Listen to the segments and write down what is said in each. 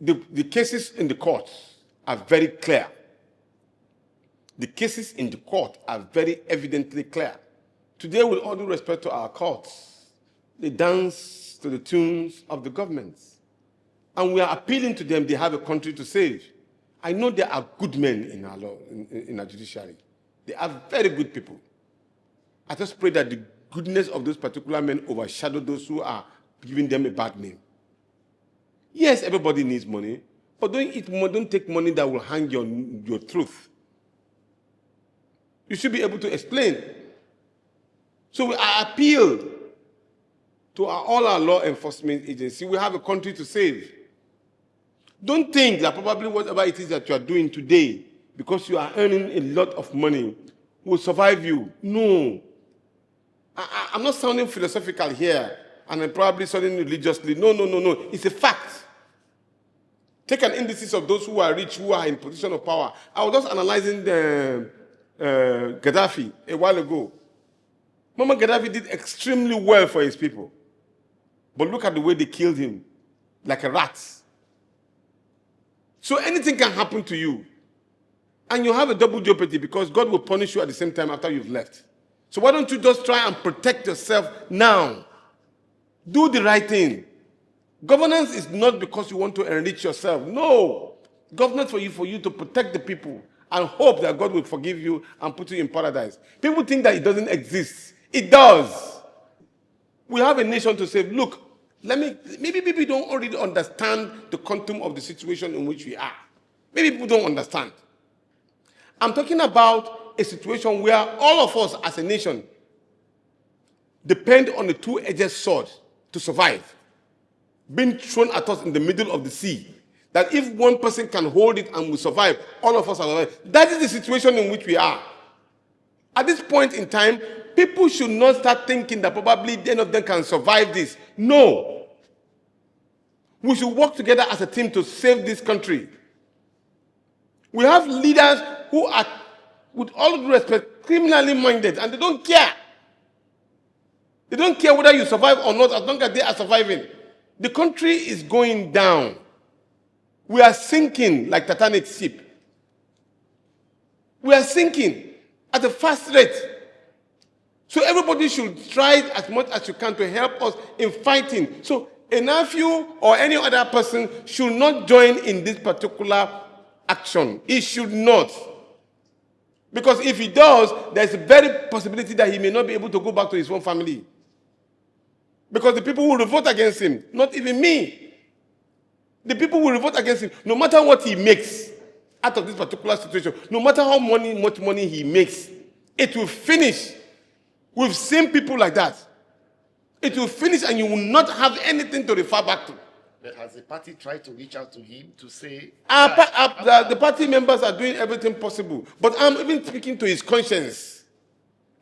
the cases in the courts are very clear. The cases in the court are very evidently clear. Today, with all due respect to our courts, they dance to the tunes of the government. And we are appealing to them. They have a country to save. I know there are good men in our law, in our judiciary. They are very good people. I just pray that the goodness of those particular men overshadow those who are giving them a bad name. Yes, everybody needs money, but don't take money that will hang your truth. You should be able to explain. So I appeal to all our law enforcement agencies. We have a country to save. Don't think that probably whatever it is that you are doing today, because you are earning a lot of money, will survive you. No. I'm not sounding philosophical here, and I'm probably sounding religiously. No. It's a fact. Take an indices of those who are rich, who are in position of power. I was just analyzing Gaddafi a while ago. Mama Gaddafi did extremely well for his people. But look at the way they killed him, like a rat. So anything can happen to you. And you have a double jeopardy because God will punish you at the same time after you've left. So why don't you just try and protect yourself now? Do the right thing. Governance is not because you want to enrich yourself. No. Governance for you to protect the people and hope that God will forgive you and put you in paradise. People think that it doesn't exist. It does. We have a nation to save. Look, maybe people don't already understand the quantum of the situation in which we are. Maybe people don't understand. I'm talking about a situation where all of us as a nation depend on the two-edged sword to survive, being thrown at us in the middle of the sea. That if one person can hold it and we survive, all of us are alive. That is the situation in which we are. At this point in time, people should not start thinking that probably any of them can survive this. No. We should work together as a team to save this country. We have leaders who are, with all due respect, criminally minded, and they don't care. They don't care whether you survive or not, as long as they are surviving. The country is going down. We are sinking like Titanic ship. We are sinking at a fast rate. So everybody should try as much as you can to help us in fighting. So a nephew or any other person should not join in this particular action. He should not. Because if he does, there's a very possibility that he may not be able to go back to his own family. Because the people will revolt against him, not even me. The people will revolt against him, no matter what he makes out of this particular situation, no matter how much money he makes, it will finish. We've seen people like that. It will finish and you will not have anything to refer back to. But has the party tried to reach out to him to say... The party members are doing everything possible. But I'm even speaking to his conscience.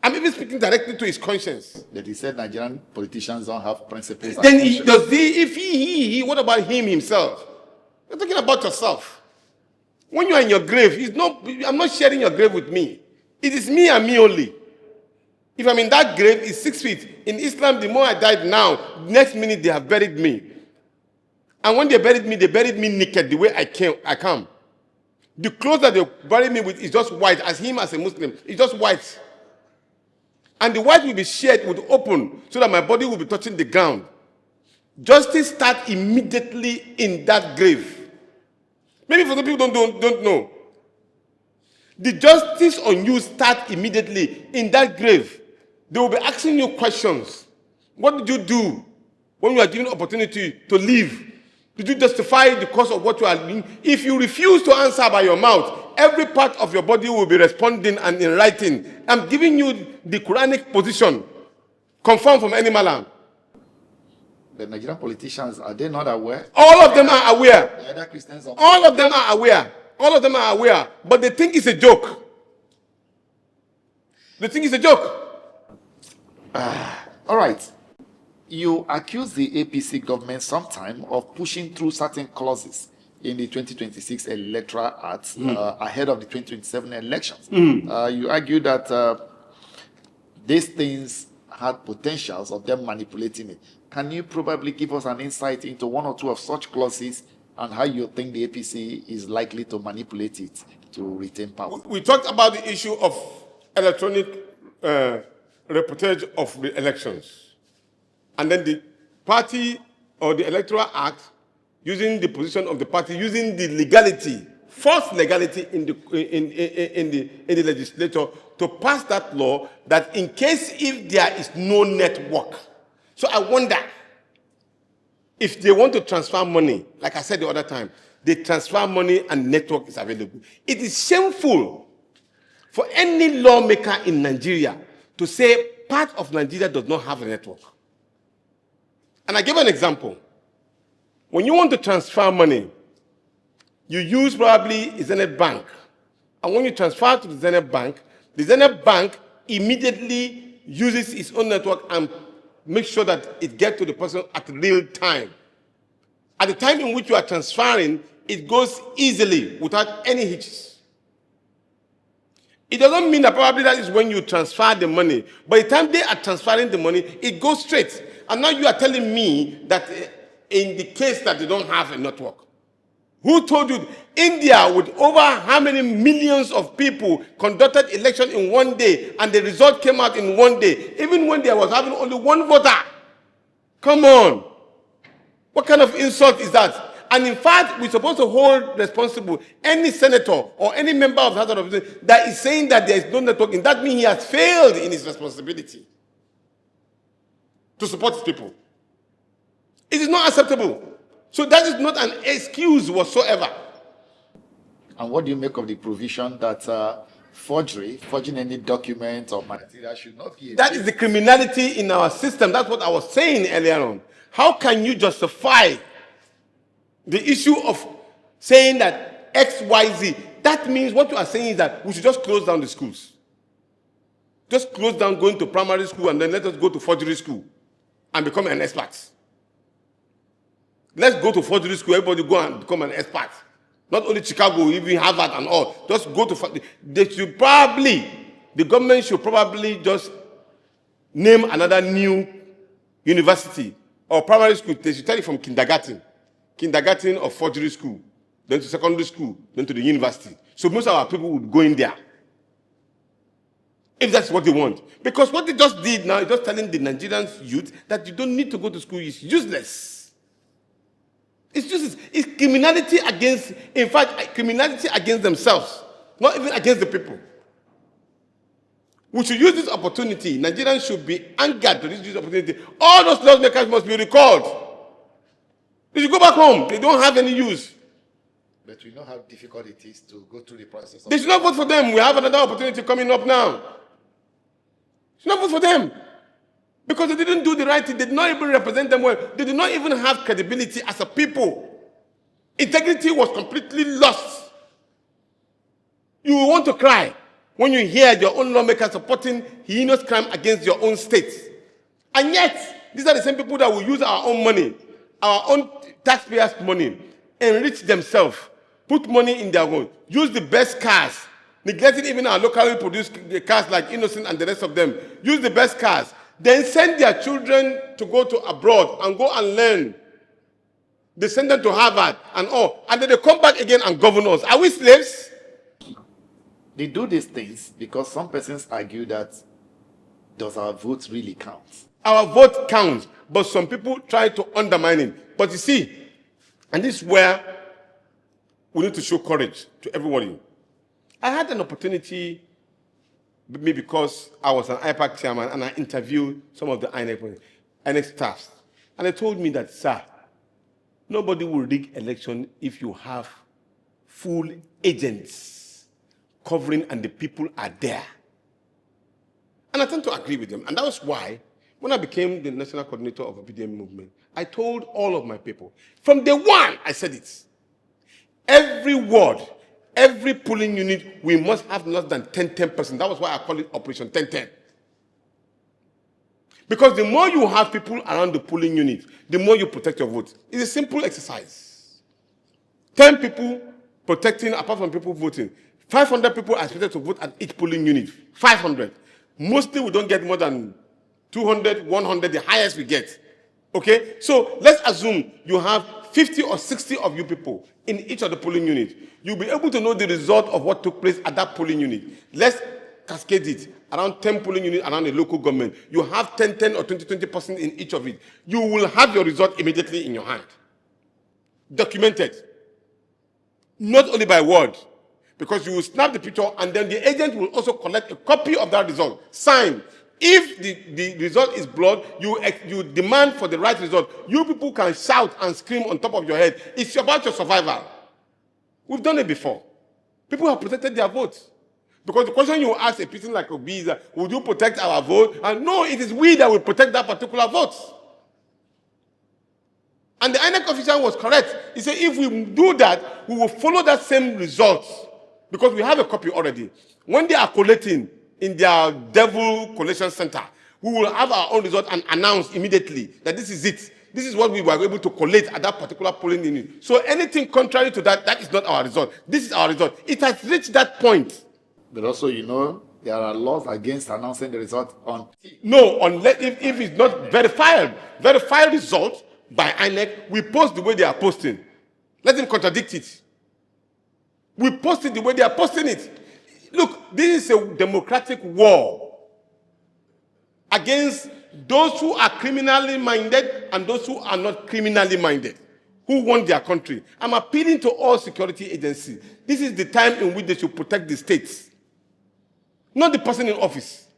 I'm even speaking directly to his conscience. But he said Nigerian politicians don't have principles. Then if what about him himself? You're talking about yourself. When you are in your grave, I'm not sharing your grave with me. It is me and me only. If I'm in that grave, it's 6 feet. In Islam, the more I died now, next minute they have buried me. And when they buried me naked the way I come. The clothes that they buried me with is just white, as him as a Muslim. It's just white. And the white will be shared, will open, so that my body will be touching the ground. Justice starts immediately in that grave. Maybe for some people don't know. The justice on you starts immediately in that grave. They will be asking you questions. What did you do when you are given opportunity to live? Did you justify the cause of what you are doing? If you refuse to answer by your mouth, every part of your body will be responding and in writing. I'm giving you the Quranic position, confirmed from any malam. The Nigerian politicians, are they not aware? All of them are aware. The other Christians are... All of them are aware. All of them are aware. But they think it's a joke. They think it's a joke. All right. You accuse the APC government sometime of pushing through certain clauses in the 2026 Electoral Act ahead of the 2027 elections. You argue that these things had potentials of them manipulating it. Can you probably give us an insight into one or two of such clauses and how you think the APC is likely to manipulate it to retain power. We talked about the issue of electronic reportage of the elections. And then the party or the Electoral Act, using the position of the party, using the legality, false legality in the legislature to pass that law that in case if there is no network. So I wonder if they want to transfer money, like I said the other time, they transfer money and network is available. It is shameful for any lawmaker in Nigeria to say part of Nigeria does not have a network. And I give an example. When you want to transfer money, you use probably a Zenith Bank. And when you transfer to the Zenith Bank immediately uses its own network and makes sure that it gets to the person at real time. At the time in which you are transferring, it goes easily without any hitches. It doesn't mean that probably that is when you transfer the money. By the time they are transferring the money, it goes straight. And now you are telling me that in the case that they don't have a network. Who told you? India, with over how many millions of people, conducted election in one day, and the result came out in one day, even when there was having only one voter. Come on. What kind of insult is that? And in fact, we're supposed to hold responsible any senator or any member of the House of Representatives that is saying that there is no networking. That means he has failed in his responsibility to support his people. It is not acceptable. So that is not an excuse whatsoever. And what do you make of the provision that forging any document or material should not be? That is the criminality in our system. That's what I was saying earlier on. How can you justify the issue of saying that X, Y, Z? That means what you are saying is that we should just close down the schools. Just close down going to primary school and then let us go to forgery school and become an expert. Let's go to forgery school, everybody go and become an expert. Not only Chicago, even Harvard and all. Just go to the government should probably just name another new university or primary school. They should tell you from kindergarten or forgery school, then to secondary school, then to the university. So most of our people would go in there. If that's what they want. Because what they just did now is just telling the Nigerian youth that you don't need to go to school. It's useless. It's useless. It's criminality against, in fact, criminality against themselves, not even against the people. We should use this opportunity. Nigerians should be angered to this opportunity. All those lawmakers must be recalled. They should go back home. They don't have any use. But we know how difficult it is to go through the process. They should not vote for them. We have another opportunity coming up now. They should not vote for them. Because they didn't do the right thing. They did not even represent them well. They did not even have credibility as a people. Integrity was completely lost. You will want to cry when you hear your own lawmakers supporting heinous crime against your own state. And yet, these are the same people that will use our own money, our own taxpayers' money, enrich themselves, put money in their own, use the best cars, neglecting even our locally produced cars like Innocent and the rest of them, use the best cars, then send their children to go to abroad and go and learn. They send them to Harvard and all. And then they come back again and govern us. Are we slaves? They do these things because some persons argue that does our vote really count? Our vote counts, but some people try to undermine it. But you see, and this is where we need to show courage to everybody. I had an opportunity, maybe because I was an IPAC chairman and I interviewed some of the INEC staffs. And they told me that, sir, nobody will rig election if you have full agents covering and the people are there. And I tend to agree with them. And that was why, when I became the national coordinator of the BDM movement, I told all of my people, from day one, I said it, every ward, every polling unit, we must have less than 10%. That was why I call it Operation 10-10. Because the more you have people around the polling unit, the more you protect your vote. It's a simple exercise. 10 people protecting, apart from people voting. 500 people are expected to vote at each polling unit. 500. Mostly we don't get more than 200, 100, the highest we get. Okay? So let's assume you have 50 or 60 of you people in each of the polling units. You'll be able to know the result of what took place at that polling unit. Let's cascade it around 10 polling units around the local government. You have 10 or 20% in each of it. You will have your result immediately in your hand. Documented. Not only by word, because you will snap the picture and then the agent will also collect a copy of that result, signed. If the result is blood, you demand for the right result. You people can shout and scream on top of your head. It's about your survival. We've done it before. People have protected their votes. Because the question you ask a person like Obi is, would you protect our vote? And no, it is we that will protect that particular vote. And the INEC official was correct. He said, if we do that, we will follow that same result. Because we have a copy already. When they are collating in their devil collation center, we will have our own result and announce immediately that this is it. This is what we were able to collate at that particular polling unit. So anything contrary to that, that is not our result. This is our result. It has reached that point. But also, you know, there are laws against announcing the result on. No, unless if it's not verified result by INEC, we post the way they are posting. Let them contradict it. We post it the way they are posting it. Look, this is a democratic war against those who are criminally minded and those who are not criminally minded, who want their country. I'm appealing to all security agencies. This is the time in which they should protect the states, not the person in office.